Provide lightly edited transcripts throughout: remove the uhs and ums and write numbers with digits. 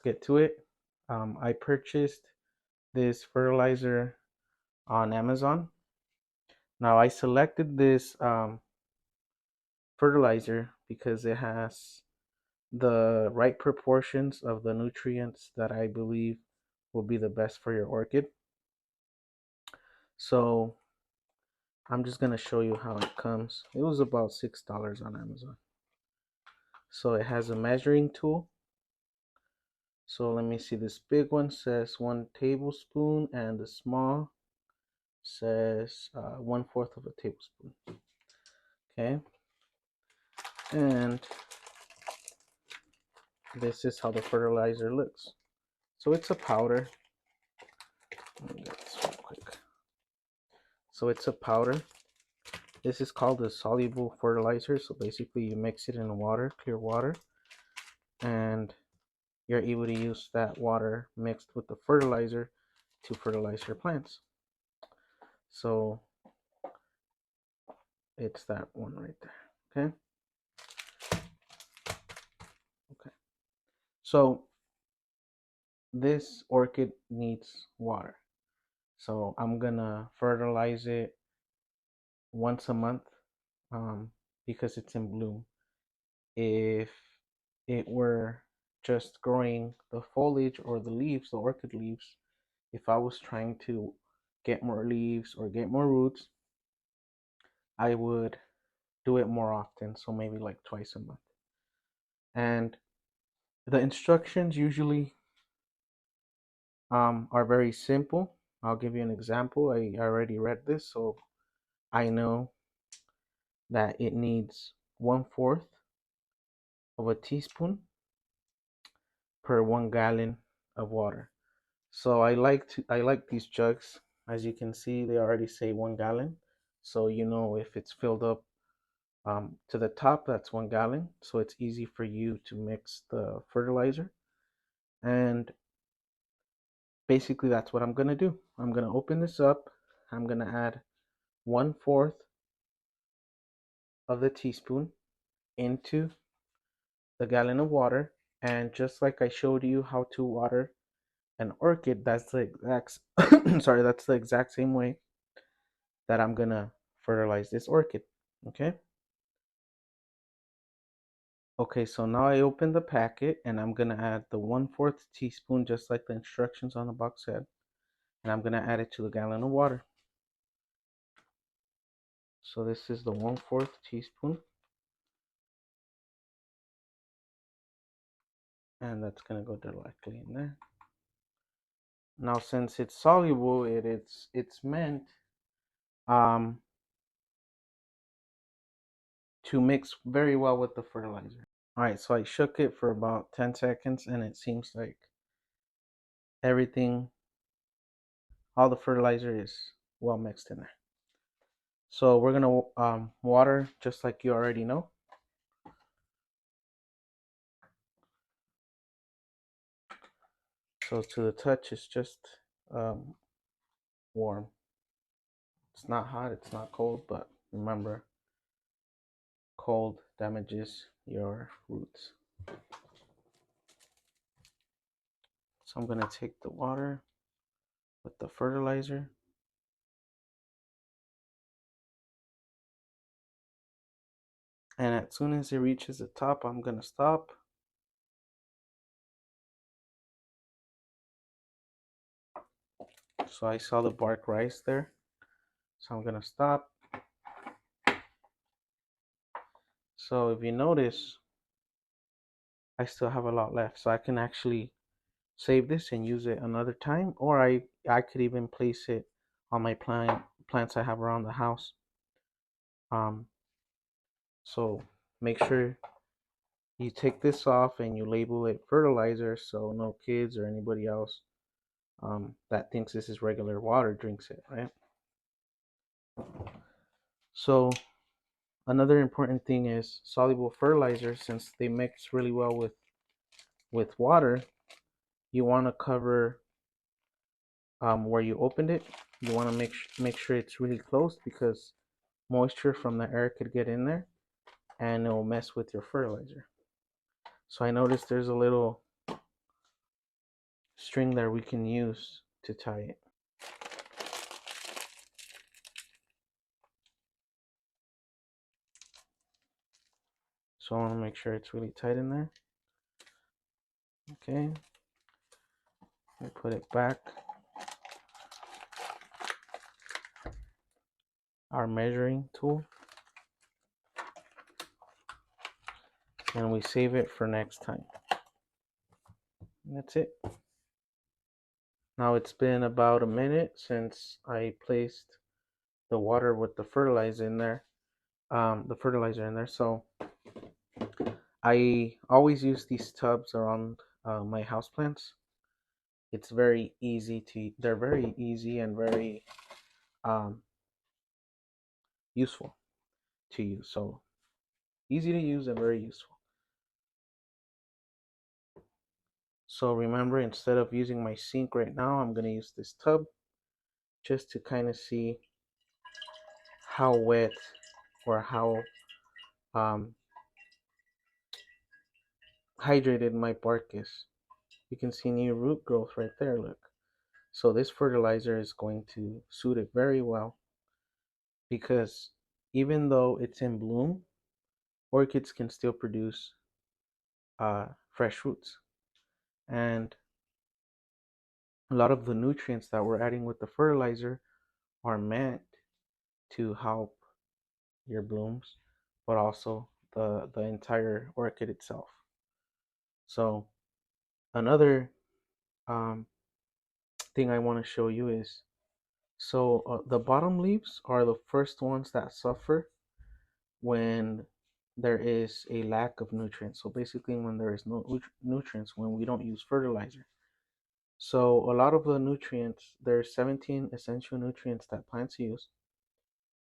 get to it. I purchased this fertilizer on Amazon. Now I selected this fertilizer because it has the right proportions of the nutrients that I believe will be the best for your orchid. So I'm just gonna show you how it comes. It was about $6 on Amazon. So it has a measuring tool. So let me see, this big one says 1 tablespoon and the small says 1/4 of a tablespoon. Okay, and this is how the fertilizer looks. So it's a powder. Let me get this real quick. So it's a powder. This is called a soluble fertilizer. So basically you mix it in water, clear water, and you're able to use that water mixed with the fertilizer to fertilize your plants. So it's that one right there. Okay. So this orchid needs water. So I'm gonna fertilize it once a month because it's in bloom. If it were just growing the foliage or the leaves, the orchid leaves, if I was trying to get more leaves or get more roots, I would do it more often, so maybe like twice a month. And the instructions usually are very simple. I'll give you an example. I already read this, so I know that it needs 1/4 of a teaspoon per 1 gallon of water. So I like these jugs. As you can see, they already say 1 gallon. So you know if it's filled up to the top, that's 1 gallon. So it's easy for you to mix the fertilizer. And basically that's what I'm gonna do. I'm gonna open this up. I'm gonna add 1/4 of the teaspoon into the gallon of water. And just like I showed you how to water an orchid, that's the exact sorry, that's the exact same way that I'm gonna fertilize this orchid. Okay. Okay, so now I open the packet and I'm gonna add the 1/4 teaspoon just like the instructions on the box said. And I'm gonna add it to the gallon of water. So this is the 1/4 teaspoon. And that's gonna go directly in there. Now since it's soluble, it's meant um to mix very well with the fertilizer. Alright, so I shook it for about 10 seconds and it seems like everything, all the fertilizer is well mixed in there. So we're gonna water just like you already know. So to the touch, it's just warm. It's not hot, it's not cold, but remember, cold damages your roots. So I'm gonna take the water with the fertilizer. And as soon as it reaches the top, I'm gonna stop. So I saw the bark rise there. So I'm gonna stop. So if you notice, I still have a lot left. So I can actually save this and use it another time, or I could even place it on my plants I have around the house. So make sure you take this off and you label it fertilizer so no kids or anybody else that thinks this is regular water drinks it, right? So another important thing is soluble fertilizer. Since they mix really well with water, you want to cover where you opened it. You want to make sure it's really closed because moisture from the air could get in there and it will mess with your fertilizer. So I noticed there's a little string that we can use to tie it. So I want to make sure it's really tight in there. Okay, we put it back. Our measuring tool, and we save it for next time. And that's it. Now it's been about a minute since I placed the water with the fertilizer in there. So I always use these tubs around my houseplants. It's very easy to. They're very easy and very um, useful to use. So easy to use and very useful. So remember, instead of using my sink right now, I'm going to use this tub just to kind of see how wet or how um, hydrated my bark is. You can see new root growth right there, look. So this fertilizer is going to suit it very well, because even though it's in bloom, orchids can still produce fresh roots. And a lot of the nutrients that we're adding with the fertilizer are meant to help your blooms, but also the entire orchid itself. So another um, thing I want to show you is, the bottom leaves are the first ones that suffer when there is a lack of nutrients. So basically, when there is no nutrients, when we don't use fertilizer. So a lot of the nutrients, there's 17 essential nutrients that plants use,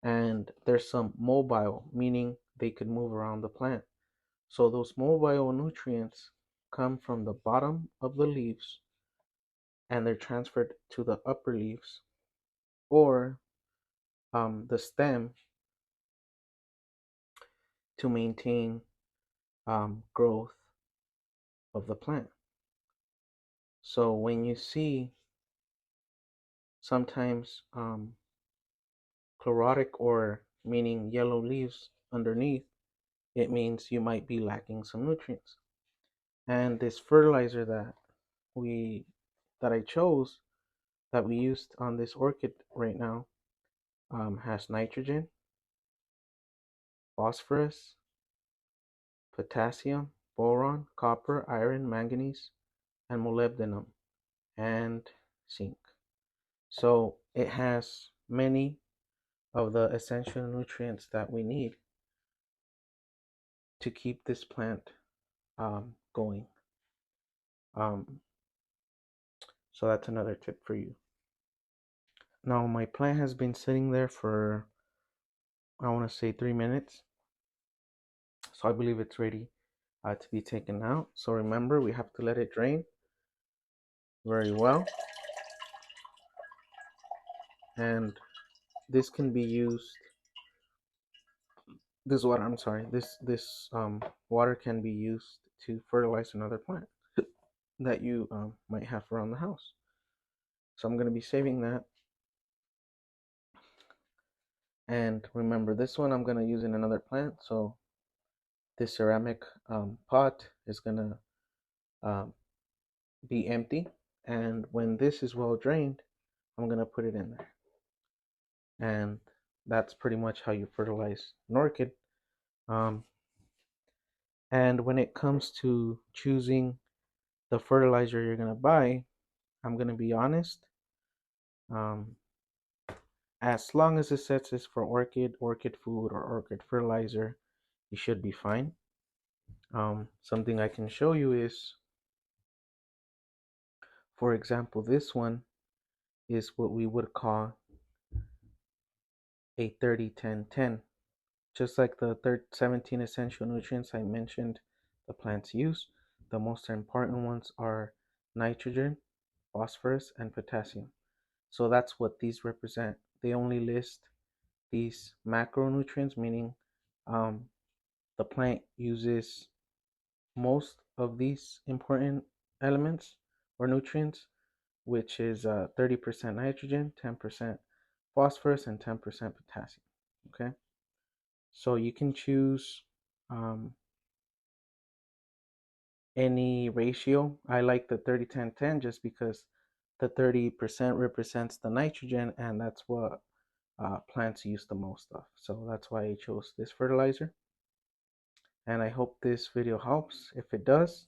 and there's some mobile, meaning they could move around the plant. So those mobile nutrients come from the bottom of the leaves, and they're transferred to the upper leaves, or the stem, to maintain growth of the plant. So when you see sometimes chlorotic, or meaning yellow leaves underneath, it means you might be lacking some nutrients. And this fertilizer that I chose, that we used on this orchid right now, has nitrogen, phosphorus, potassium, boron, copper, iron, manganese, and molybdenum, and zinc. So it has many of the essential nutrients that we need to keep this plant going. So that's another tip for you. Now my plant has been sitting there for, I want to say, 3 minutes. So I believe it's ready to be taken out. So remember, we have to let it drain very well. And this can be used, this water, I'm sorry, this water can be used to fertilize another plant that you might have around the house. So I'm going to be saving that. And remember, this one I'm going to use in another plant. So this ceramic pot is going to be empty. And when this is well drained, I'm going to put it in there. And that's pretty much how you fertilize an orchid. And when it comes to choosing the fertilizer you're going to buy, I'm going to be honest. As long as it says for orchid, orchid food, or orchid fertilizer, you should be fine. Something I can show you is, for example, this one is what we would call a 30-10-10. Just like the 17 essential nutrients I mentioned the plants use, the most important ones are nitrogen, phosphorus, and potassium. So that's what these represent. They only list these macronutrients, meaning the plant uses most of these important elements, or nutrients, which is 30% nitrogen, 10% phosphorus, and 10% potassium. Okay, so you can choose um, any ratio. I like the 30-10-10 just because the 30% represents the nitrogen, and that's what plants use the most of. So that's why I chose this fertilizer. And I hope this video helps. If it does,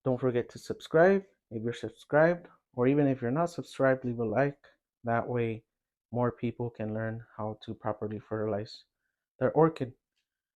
don't forget to subscribe if you're subscribed, or even if you're not subscribed, leave a like. That way more people can learn how to properly fertilize their orchid.